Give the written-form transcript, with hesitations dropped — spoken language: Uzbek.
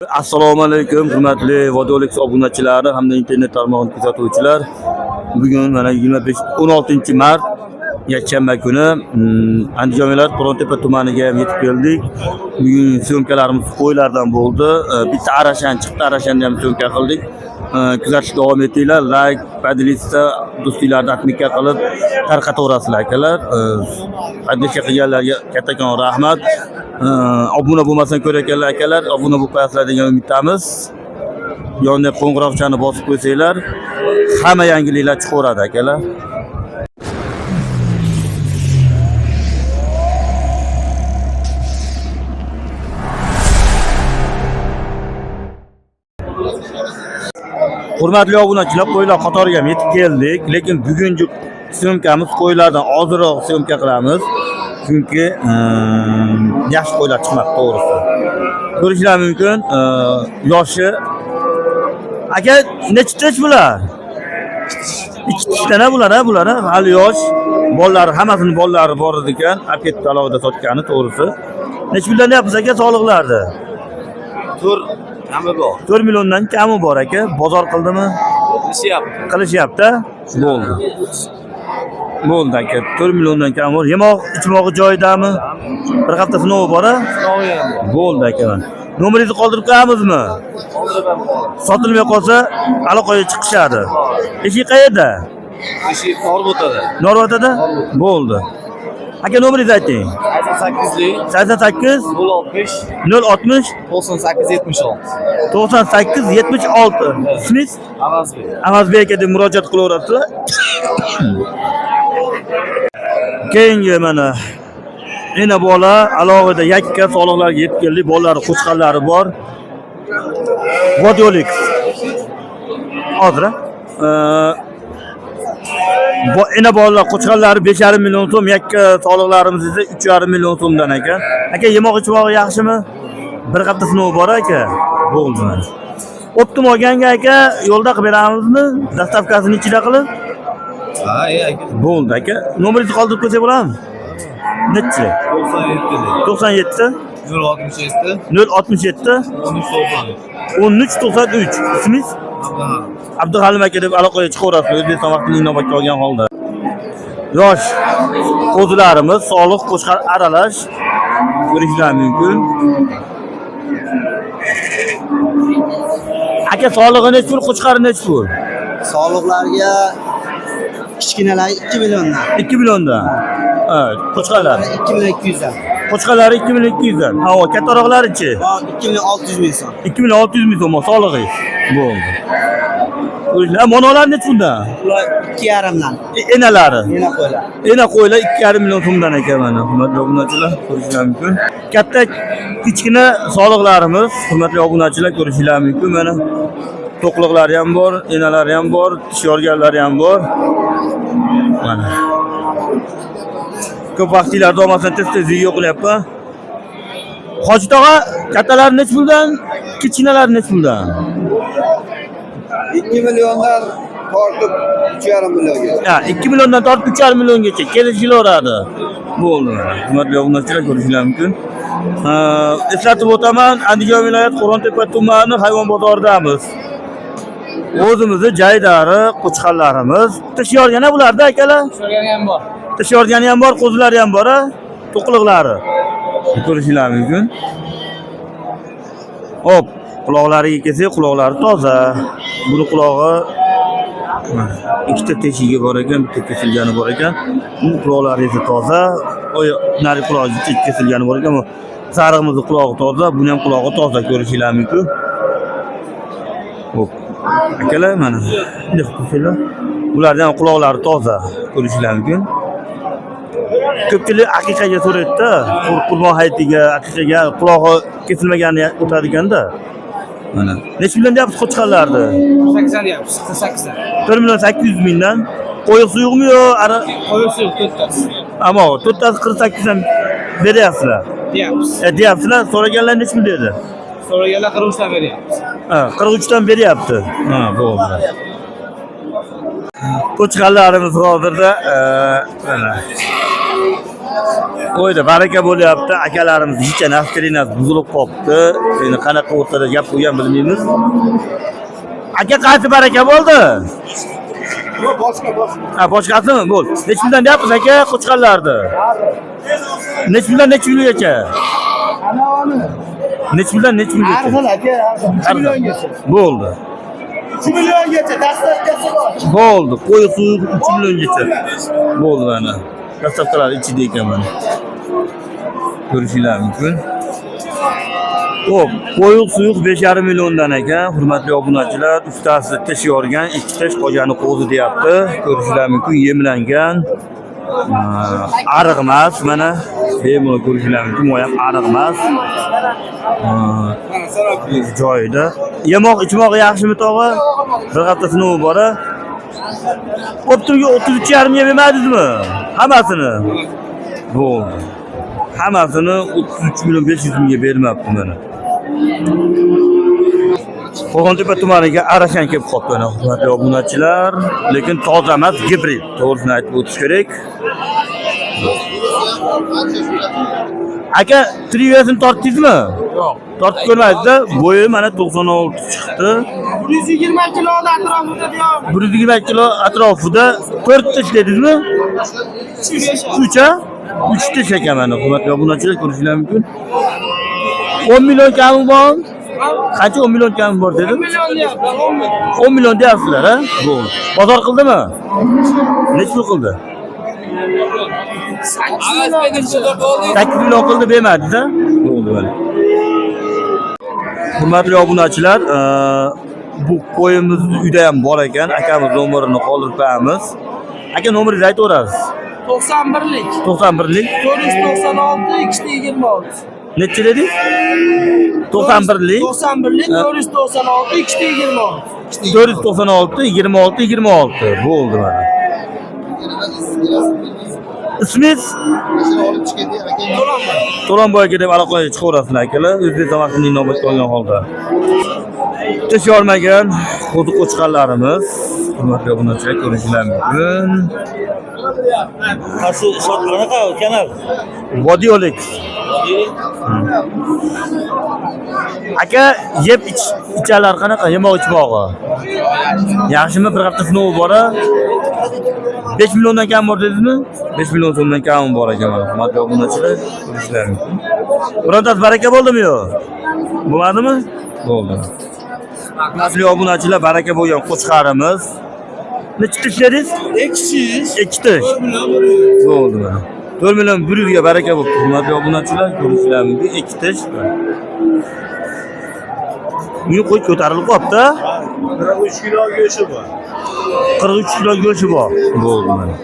Assalomu alaykum hurmatli Vodolix obunachilari hamda internet tarmog'ini kuzatuvchilar. Bugun mana 16 mart yakshanba kuni Andijon viloyat Qo'rontepa tumaniga yetib keldik. Bugun syomkalarimiz qo'ylardan bo'ldi. Bitta arashan chiqdi, arashanni ham syomka qildik. Kuzatishga davom etinglar. Like, podlista do'stlarga atmika qilib tarqataverasizlar akalar. Podlista qilganlarga kattakon rahmat. Obuna bo'lmasan ko'rakanlar akalar, obuna bo'lib qo'yasizlar degan umiddamiz. Yonda qo'ng'iroqchani bosib qo'ysanglar, hamma yangiliklar chiqaveradi akalar. Hurmatli obunachilar, qo'ylar qatoriga yetib keldik, lekin bugungi syomkamiz qo'ylardan ozroq syomka qilamiz. Chunki yaxshi qo'ylar chiqmoqda to'g'risi. Ko'rishlar mumkin. Yoshi aka nechtash bular? Ikkitana bular, hali yosh. Bolalari, hammasini bolalari bor ekan, apet talovda sotgani to'g'risi. Nech million deyapsiz aka soliqlarni? 4 milliondan kami bor aka. Bozor qildimi? Qilishyapti. Bo'ldi aka. 4 milliondan kam bor. Yemoq, ichmog'i joyidami? Bir hafta sinovi bor-a? Bo'ldi aka. Nomeringizni qoldirib qo'yamizmi? Sotilmay qolsa, aloqaga chiqishadi. Eshik qayerda? Eshik Norbotada. Norbotada? Bo'ldi. Aka nomeringizni ayting. 88 060 98 76. Ismingiz? Avazbek aka deb murojaat qilaverasizlar. Keyingi mana yana bola alohida yakka soliqlarga yetib keldi. Bolalari, qo'chqarlari bor. Vodolix. Hozir ena bolalar qo'chqarlari 5,5 million so'm, yakka soliqlarimiz esa 3,5 million so'mdan ekan. Aka yemoq ichmog'i yaxshimi? Bir hafta sinovi bor aka. Bo'ldi. Optim olganga aka yo'lda qilib beramizmi? Dastavkasini ichida qilib. Bo'ldi aka. Nomeringizni qoldirib qo'ysa bo'ladimi? Nechi? 97 067 1393. Ismingiz? Abduhalim aka deb aloqaga chiqaverasiz. O'zbekiston vaqtining inobatga olgan holda. Yosh qo'zilarimiz soliq qo'shqar aralash ko'rishlar mumkin. Aka solig'i nech pul, qo'chqari nech pul? Soliqlarga kichkinalar 2 milliondan. 2 milliondan. Ha, qo'chqarlar 2 million 200 dan. Qo'chqarlar 2 million 200 dan. Ha, kattaroqlari-chi? 2 million 600 ming so'm. 2 million 600 ming so'm solig'i. Bo'ldi. Monolar nech bundan? Ular 2,5 dan. Enalari. Qo'ylar. Ena qo'ylar 2,5 million so'mdan ekan mana. Hurmatli obunachilar, ko'rishlar mumkin. Katta kichkina soliqlarimiz, hurmatli obunachilar, ko'rishlar mumkin mana. To'qliqlari ham bor, enalari ham bor, tish yorganlari ham bor. Mana. Ko'p vaqtlarda olmasan tez-tez yo'qlayapti. Hoji tog'a, kattalar nech puldan, kichkinalar nech puldan? 2 milliondan tortib 3,5 millionga. Ha, 2 milliondan tortib 3,5 milliongacha kelishilaveradi. Bo'ldi. Hurmatli obunachilar, ko'rishlar mumkin. Eslatib o'taman, Andijon viloyat Qo'rontepa tumani hayvon bozoridamiz. O'zimizning jaydari, qo'chqarlarimiz, tish yorgani bularda akalar? Tish yorgani ham bor, qo'zilari ham bor-a? To'qliqlari. Ko'rishlar mumkin. Hop, quloqlariga kelsak, quloqlari toza. Buni qulog'i ikkita teshigi bor ekan, bitta kesilgani bor ekan. Bu quloqlari esa toza. Nari qulog'i kesilgani bor ekan. Sariqimizning qulog'i toza, buni ham qulog'i toza, ko'rishlar mumkin. Hop. Akalar mana. Dehqonlar. Ularning ham quloqlari toza, ko'rishlar mumkin. Ko'pchilik aqiqaga so'raydi-da, qurbon hayitiga, aqiqaga qulog'i kesilmagani o'tadi-da. Mana. Nech million deyapsiz qo'chqarlarni? 80 deyapsiz, 48 dan. 1 million 800 mingdan. Qo'yiq suyuqmi yo? Qo'yiq suyuq 4 tasi. Ammo 4 tasi 48 dan beryapsizlar. Deyapsizlar. So'raganlar nech million dedi? So'raganlar 43 dan beryapmiz. Ha, 43 dan beryapti. Ha, bo'ldi. Qo'chqarlarimiz hozirda mana Qo'ydi, baraka bo'lyapti. Akalarimiz hech naftirinaz buzilib qopti. Endi qanaqa o'rtada gap qo'ygan bilmaymiz. Aka qaysi baraka bo'ldi? Ha, boshqasimi? Bo'l. Nech puldan deyapsiz aka qo'chqarlarni? Nech puldan nech pulgacha? Nech puldan nech pulgacha? Har xil aka, 2 milliongacha. Bo'ldi. 2 milliongacha dastavkasi bor. Bo'ldi. Qo'yi suv 3 milliongacha. Bo'ldi mana. Dastavkalar ichida ekan mana. Ko'rishinglar mumkin. Xo'p, qo'yiq suyuq 5,5 milliondan ekan, hurmatli obunachilar. Ustasi tish yorgan, 2 tish qolgani qo'zi deyapti. Ko'rishinglar mumkin, yemlangan. Ariq emas, mana. Bemalol ko'rishinglar mumkin, u ham ariq emas. Joyida. Yemoq, ichmoq yaxshimi tog'a? Bir hafta sinovi bor-a. O'ptirga 33,5 ga bermadingizmi? Hammasini. Bo'ldi. Hammasini 33 million 500 mingga bermabdi mana. Qo'qontepa tumaniga Arashan kelib qoldi mana hurmatli obunachilar, lekin toza emas, gibrid. To'g'risini aytib o'tish kerak. Aka, triviyasini tortdingizmi? Yo'q. Tortib ko'rmadingiz-da, bo'yi mana 96 chiqdi. 120 kilo atrofida deyapman. 120 kilo atrofida 4 tish dedingizmi? 3 a? 3 tish ekan mana hurmatli obunachilar, ko'rishinglar mumkin. 10 million kami bor. Qancha 10 million kami bor dedim? 10 million deyapman, 10 million. 10 million deyapsizlar, ha? Bo'ldi. Bozor qildimi? Nech pul qildi? 8 million qildi, bermadi-da. Bo'ldi mana. Hurmatli obunachilar, bu qo'yimiz uyda ham bor ekan. Akamiz nomerini qoldirib qo'yamiz. Aka, nomeringizni aytaverasiz. 91lik. 91lik. 496 226. Necha dedingiz? 91lik. 91lik 496 226. 496 26 26. Bo'ldi mana. Ismingiz? To'lanboy aka deb aloqaga chiqaverasizlar akalar. O'zbekiston vaqtining inobatga olgan holda. Tish yormagan qo'zi qo'chqarlarimiz. Hurmatli obunachilar, ko'rishinglar mumkin. Qaysi shot qanaqa kanal? Vodiolex. Aka, yeb ichalar qanaqa? Yemoq ichmog'i. Yaxshimi? Bir hafta sinovi bor-a? 5 milliondan kam bor dedingizmi? 5 million so'mdan kam bor ekan mana. Hurmatli obunachilar, ko'rishinglar mumkin. Birontasi baraka bo'ldimi yo'q? Bo'ladimi? Bo'ldi. Hurmatli obunachilar, baraka bo'lgan qo'chqarimiz. Necha tish dedingiz? 2 tish. Bo'ldi mana. 4 million 100 ga baraka bo'ldi. Hurmatli obunachilar, ko'rishinglar mumkin. 2 tish. Buni qo'y ko'tarilib qopti. 43 kilo go'shti bor. 43 kilo go'shti bor. Bo'ldi mana.